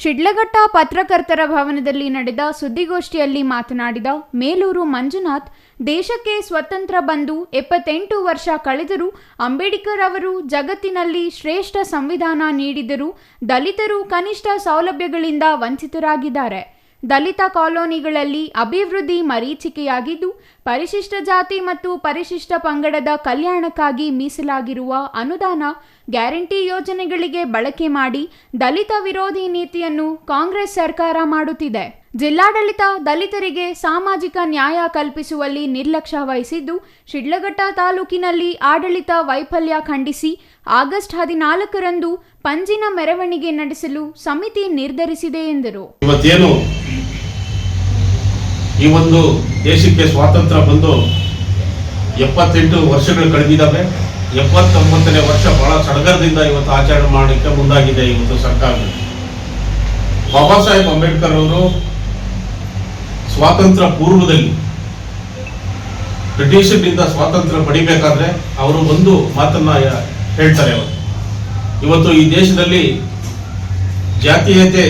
ಶಿಡ್ಲಘಟ್ಟ ಪತ್ರಕರ್ತರ ಭವನದಲ್ಲಿ ನಡೆದ ಸುದ್ದಿಗೋಷ್ಠಿಯಲ್ಲಿ ಮಾತನಾಡಿದ ಮೇಲೂರು ಮಂಜುನಾಥ್, ದೇಶಕ್ಕೆ ಸ್ವತಂತ್ರ ಬಂದು 78 ವರ್ಷ ಕಳೆದರೂ ಅಂಬೇಡ್ಕರ್ ಅವರು ಜಗತ್ತಿನಲ್ಲಿ ಶ್ರೇಷ್ಠ ಸಂವಿಧಾನ ನೀಡಿದರೂ ದಲಿತರು ಕನಿಷ್ಠ ಸೌಲಭ್ಯಗಳಿಂದ ವಂಚಿತರಾಗಿದ್ದಾರೆ. ದಲಿತ ಕಾಲೋನಿಗಳಲ್ಲಿ ಅಭಿವೃದ್ಧಿ ಮರೀಚಿಕೆಯಾಗಿದ್ದು, ಪರಿಶಿಷ್ಟ ಜಾತಿ ಮತ್ತು ಪರಿಶಿಷ್ಟ ಪಂಗಡದ ಕಲ್ಯಾಣಕ್ಕಾಗಿ ಮೀಸಲಾಗಿರುವ ಅನುದಾನ ಗ್ಯಾರಂಟಿ ಯೋಜನೆಗಳಿಗೆ ಬಳಕೆ ಮಾಡಿ ದಲಿತ ವಿರೋಧಿ ನೀತಿಯನ್ನು ಕಾಂಗ್ರೆಸ್ ಸರ್ಕಾರ ಮಾಡುತ್ತಿದೆ. ಜಿಲ್ಲಾಡಳಿತ ದಲಿತರಿಗೆ ಸಾಮಾಜಿಕ ನ್ಯಾಯ ಕಲ್ಪಿಸುವಲ್ಲಿ ನಿರ್ಲಕ್ಷ್ಯ ವಹಿಸಿದ್ದು, ಶಿಡ್ಲಘಟ್ಟ ತಾಲೂಕಿನಲ್ಲಿ ಆಡಳಿತ ವೈಫಲ್ಯ ಖಂಡಿಸಿ ಆಗಸ್ಟ್ 14ರಂದು ಪಂಜಿನ ಮೆರವಣಿಗೆ ನಡೆಸಲು ಸಮಿತಿ ನಿರ್ಧರಿಸಿದೆ ಎಂದರು. ಈ ಒಂದು ದೇಶಕ್ಕೆ ಸ್ವಾತಂತ್ರ್ಯ ಬಂದು 78 ವರ್ಷಗಳು ಕಳೆದಿದ್ದಾವೆ. 79ನೇ ವರ್ಷ ಬಹಳ ಸಡಗರದಿಂದ ಇವತ್ತು ಆಚರಣೆ ಮಾಡಲಿಕ್ಕೆ ಮುಂದಾಗಿದೆ ಇವತ್ತು ಸರ್ಕಾರ. ಬಾಬಾ ಸಾಹೇಬ್ ಅಂಬೇಡ್ಕರ್ ಅವರು ಸ್ವಾತಂತ್ರ್ಯ ಪೂರ್ವದಲ್ಲಿ ಬ್ರಿಟಿಷರಿಂದ ಸ್ವಾತಂತ್ರ್ಯ ಪಡಿಬೇಕಾದ್ರೆ ಅವರು ಒಂದು ಮಾತನ್ನ ಹೇಳ್ತಾರೆ. ಇವತ್ತು ಈ ದೇಶದಲ್ಲಿ ಜಾತೀಯತೆ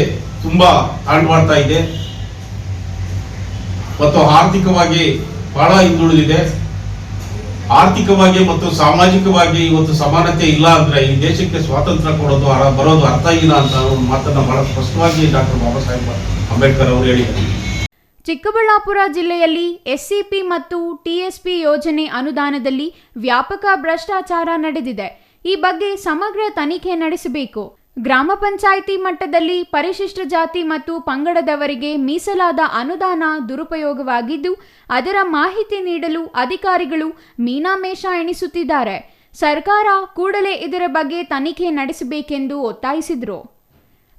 ತುಂಬಾ ತಾಂಡವಾಡ್ತಾ ಇದೆ ಮತ್ತು ಆರ್ಥಿಕವಾಗಿ ಬಹಳ ಹಿಂದುಳಿದಿದೆ. ಆರ್ಥಿಕವಾಗಿ ಮತ್ತು ಸಾಮಾಜಿಕವಾಗಿ ಇವತ್ತು ಸಮಾನತೆ ಇಲ್ಲ ಅಂದ್ರೆ ಈ ದೇಶಕ್ಕೆ ಸ್ವಾತಂತ್ರ್ಯ ಬರೋದು ಅರ್ಥ ಇಲ್ಲ ಅಂತ ಒಂದು ಮಾತನ್ನ ಬಹಳ ಸ್ಪಷ್ಟವಾಗಿ ಡಾಕ್ಟರ್ ಬಾಬಾ ಸಾಹೇಬ್ ಅಂಬೇಡ್ಕರ್ ಅವರು ಹೇಳಿದ್ದಾರೆ. ಚಿಕ್ಕಬಳ್ಳಾಪುರ ಜಿಲ್ಲೆಯಲ್ಲಿ ಎಸ್ಸಿಪಿ ಮತ್ತು ಟಿಎಸ್ಪಿ ಯೋಜನೆ ಅನುದಾನದಲ್ಲಿ ವ್ಯಾಪಕ ಭ್ರಷ್ಟಾಚಾರ ನಡೆದಿದೆ. ಈ ಬಗ್ಗೆ ಸಮಗ್ರ ತನಿಖೆ ನಡೆಸಬೇಕು. ಗ್ರಾಮ ಪಂಚಾಯಿತಿ ಮಟ್ಟದಲ್ಲಿ ಪರಿಶಿಷ್ಟ ಜಾತಿ ಮತ್ತು ಪಂಗಡದವರಿಗೆ ಮೀಸಲಾದ ಅನುದಾನ ದುರುಪಯೋಗವಾಗಿದ್ದು, ಅದರ ಮಾಹಿತಿ ನೀಡಲು ಅಧಿಕಾರಿಗಳು ಮೀನಾಮೇಷ ಎಣಿಸುತ್ತಿದ್ದಾರೆ. ಸರ್ಕಾರ ಕೂಡಲೇ ಇದರ ಬಗ್ಗೆ ತನಿಖೆ ನಡೆಸಬೇಕೆಂದು ಒತ್ತಾಯಿಸಿದರು.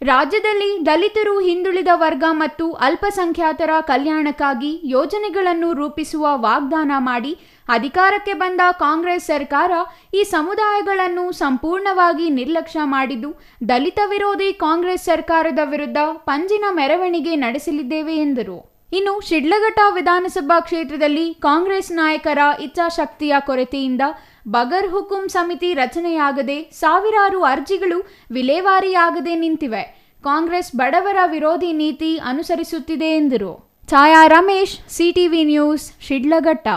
ರಾಜ್ಯದಲ್ಲಿ ದಲಿತರು, ಹಿಂದುಳಿದ ವರ್ಗ ಮತ್ತು ಅಲ್ಪಸಂಖ್ಯಾತರ ಕಲ್ಯಾಣಕ್ಕಾಗಿ ಯೋಜನೆಗಳನ್ನು ರೂಪಿಸುವ ವಾಗ್ದಾನ ಮಾಡಿ ಅಧಿಕಾರಕ್ಕೆ ಬಂದ ಕಾಂಗ್ರೆಸ್ ಸರ್ಕಾರ ಈ ಸಮುದಾಯಗಳನ್ನು ಸಂಪೂರ್ಣವಾಗಿ ನಿರ್ಲಕ್ಷ್ಯ ಮಾಡಿದ್ದು, ದಲಿತ ವಿರೋಧಿ ಕಾಂಗ್ರೆಸ್ ಸರ್ಕಾರದ ವಿರುದ್ಧ ಪಂಜಿನ ಮೆರವಣಿಗೆ ನಡೆಸಲಿದ್ದೇವೆ ಎಂದರು. ಇನ್ನು ಶಿಡ್ಲಘಟ್ಟ ವಿಧಾನಸಭಾ ಕ್ಷೇತ್ರದಲ್ಲಿ ಕಾಂಗ್ರೆಸ್ ನಾಯಕರ ಇಚ್ಛಾಶಕ್ತಿಯ ಕೊರತೆಯಿಂದ ಬಗರ್ ಹುಕುಂ ಸಮಿತಿ ರಚನೆಯಾಗದೆ ಸಾವಿರಾರು ಅರ್ಜಿಗಳು ವಿಲೇವಾರಿಯಾಗದೆ ನಿಂತಿವೆ. ಕಾಂಗ್ರೆಸ್ ಬಡವರ ವಿರೋಧಿ ನೀತಿ ಅನುಸರಿಸುತ್ತಿದೆ ಎಂದರು. ಛಾಯಾ ರಮೇಶ್, ಸಿಟಿವಿ ನ್ಯೂಸ್, ಶಿಡ್ಲಘಟ್ಟ.